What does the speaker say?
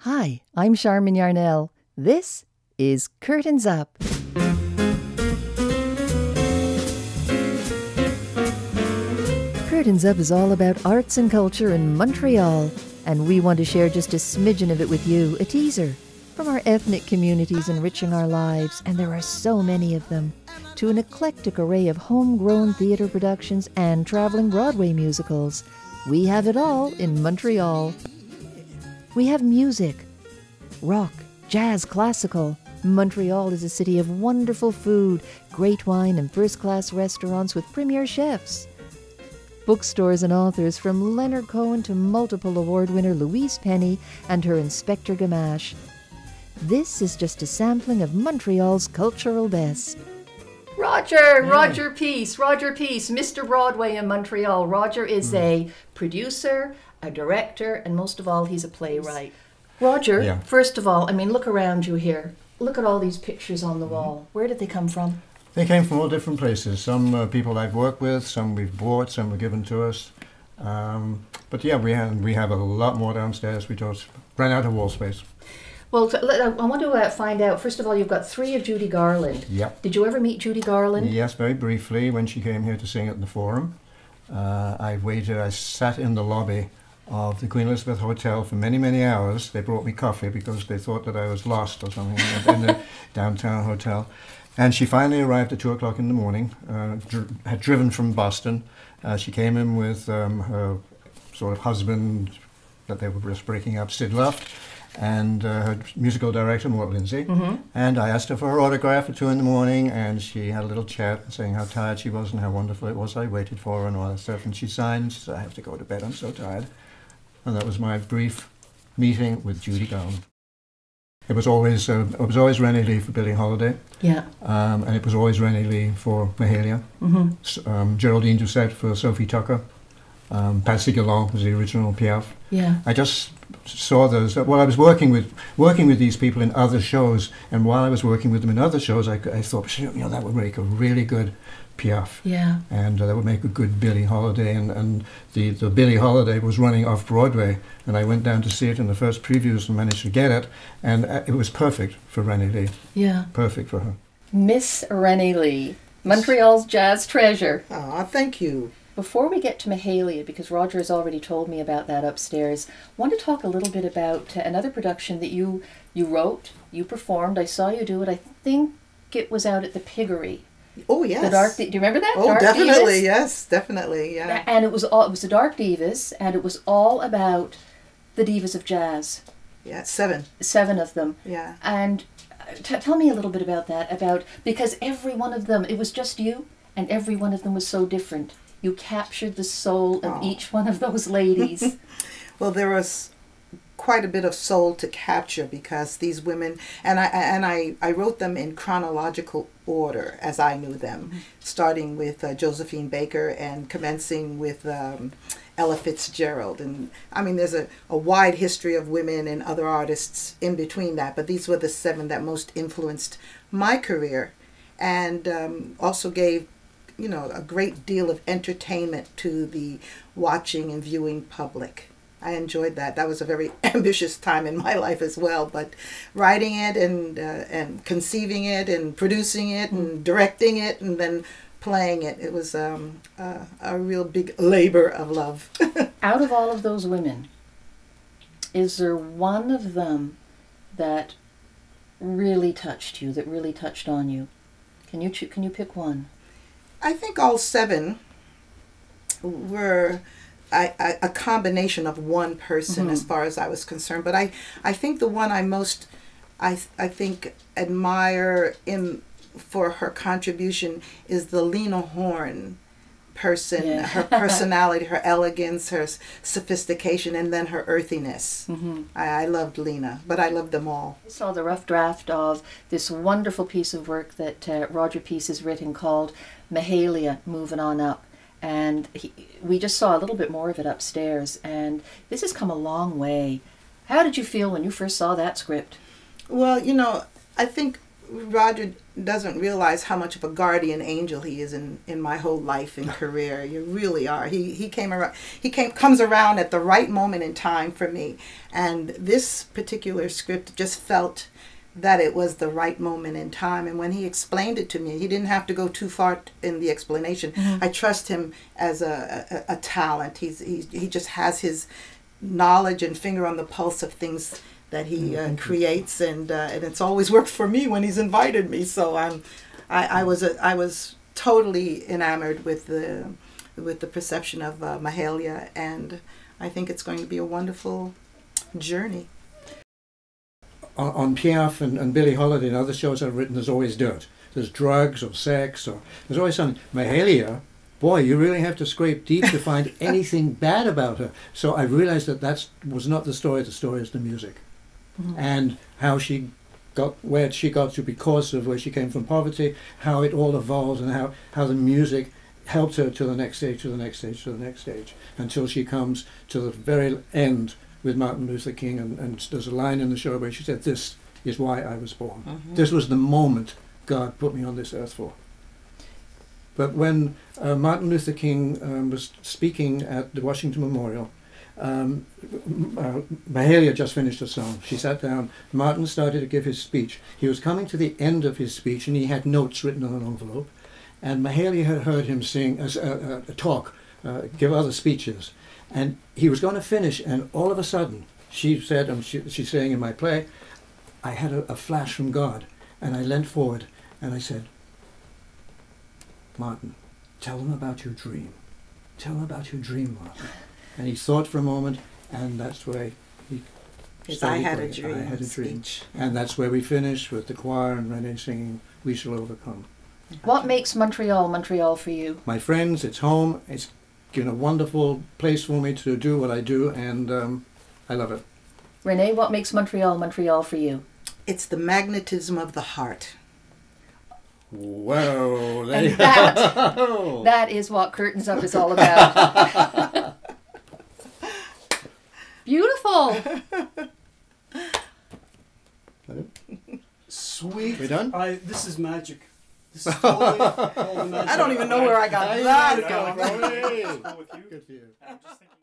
Hi, I'm Charmin Yarnell. This is Curtains Up. Curtains Up is all about arts and culture in Montreal, and we want to share just a smidgen of it with you, a teaser from our ethnic communities enriching our lives, and there are so many of them, to an eclectic array of homegrown theatre productions and traveling Broadway musicals. We have it all in Montreal. We have music, rock, jazz, classical. Montreal is a city of wonderful food, great wine, and first-class restaurants with premier chefs. Bookstores and authors from Leonard Cohen to multiple award winner Louise Penny and her Inspector Gamache. This is just a sampling of Montreal's cultural best. Roger Peace, Mr. Broadway in Montreal. Roger is a producer, a director, and most of all, he's a playwright. Roger, first of all, I mean, look around you here. Look at all these pictures on the wall. Where did they come from? They came from all different places. Some people I've worked with, some we've bought, some were given to us. But yeah, we have a lot more downstairs. We just ran out of wall space. Well, I want to find out, first of all, you've got 3 of Judy Garland. Yep. Did you ever meet Judy Garland? Yes, very briefly, when she came here to sing at the Forum. I sat in the lobby of the Queen Elizabeth Hotel for many, many hours. They brought me coffee because they thought that I was lost or something in the downtown hotel. And she finally arrived at 2 o'clock in the morning, had driven from Boston. She came in with her sort of husband that they were just breaking up, Sid Luft, and her musical director, Mort Lindsay. And I asked her for her autograph at 2 in the morning, and she had a little chat saying how tired she was and how wonderful it was I waited for her and all that stuff. And she signed and she said, I have to go to bed, I'm so tired. And that was my brief meeting with Judy Garland. It was always Ranee Lee for Billie Holiday. Yeah. And it was always Ranee Lee for Mahalia. Geraldine Doucette for Sophie Tucker. Patsy Gallant was the original Piaf. Yeah. I just saw those. Well, I was working with these people in other shows, and while I was working with them in other shows, I thought, that would make a really good Piaf. Yeah. And that would make a good Billie Holiday. And the Billie Holiday was running off Broadway, and I went down to see it in the first previews and managed to get it, and it was perfect for Ranee Lee. Yeah. Perfect for her. Miss Ranee Lee, Montreal's jazz treasure. Aw, thank you. Before we get to Mahalia, because Roger has already told me about that upstairs, I want to talk a little bit about another production that you wrote, you performed. I saw you do it. I think it was out at the Piggery. Oh, yes. Do you remember that? Oh, Dark definitely, Divas? yes, definitely, yeah. And it was the Dark Divas, and it was all about the divas of jazz. Yeah, 7. 7 of them. Yeah. And tell me a little bit about that, because every one of them, it was just you, and every one of them was so different. You captured the soul of each one of those ladies. Well, there was quite a bit of soul to capture because these women, and I wrote them in chronological order as I knew them, starting with Josephine Baker and commencing with Ella Fitzgerald. And I mean, there's a wide history of women and other artists in between that, but these were the 7 that most influenced my career and also gave a great deal of entertainment to the watching and viewing public. I enjoyed that. That was a very ambitious time in my life as well, but writing it and conceiving it and producing it and directing it and then playing it, it was a real big labor of love. Out of all of those women, is there one of them that really touched you, that really touched on you? Can you pick one? I think all 7 were a combination of one person as far as I was concerned. But I think the one I most, I think, admire for her contribution is the Lena Horne person, her personality, her elegance, her sophistication, and then her earthiness. I loved Lena, but I loved them all. I saw the rough draft of this wonderful piece of work that Roger Peace has written called Mahalia, Moving On Up. And we just saw a little bit more of it upstairs, and this has come a long way. How did you feel when you first saw that script? Well, I think Roger doesn't realize how much of a guardian angel he is in my whole life and career. You really are. He came around. Comes around at the right moment in time for me, and this particular script just felt that it was the right moment in time. And when he explained it to me, he didn't have to go too far in the explanation. I trust him as a talent. He just has his knowledge and finger on the pulse of things that he creates, and it's always worked for me when he's invited me. So I was totally enamored with the perception of Mahalia, and I think it's going to be a wonderful journey. On Piaf and Billie Holiday and other shows I've written, there's always dirt. There's drugs or sex, or there's always something. Mahalia, boy, you really have to scrape deep to find anything bad about her. So I realized that was not the story is the music. And how she got where she got to because of where she came from, poverty, how it all evolved, and how the music helped her to the next stage, to the next stage, to the next stage, until she comes to the very end with Martin Luther King, and there's a line in the show where she said, "This is why I was born. This was the moment God put me on this earth for." But when Martin Luther King was speaking at the Washington Memorial, Mahalia just finished a song. She sat down. Martin started to give his speech. He was coming to the end of his speech, and he had notes written on an envelope. And Mahalia had heard him sing, talk, give other speeches. And he was going to finish, and all of a sudden, she said, and she's saying in my play, I had a flash from God, and I leant forward, and I said, "Martin, tell them about your dream. Tell them about your dream, Martin." And he thought for a moment, and that's where he I had a dream. I had a dream. Speech. And that's where we finished with the choir and Ranee singing "We Shall Overcome." What makes Montreal Montreal for you? My friends, it's home. It's a wonderful place for me to do what I do, and I love it. Ranee, what makes Montreal Montreal for you? It's the magnetism of the heart. Whoa! And that is what Curtains Up is all about. Beautiful. Sweet. We done? This is magic. This is totally all the magic. I don't even know where I got that from. Good for you. Good for you. I'm just thinking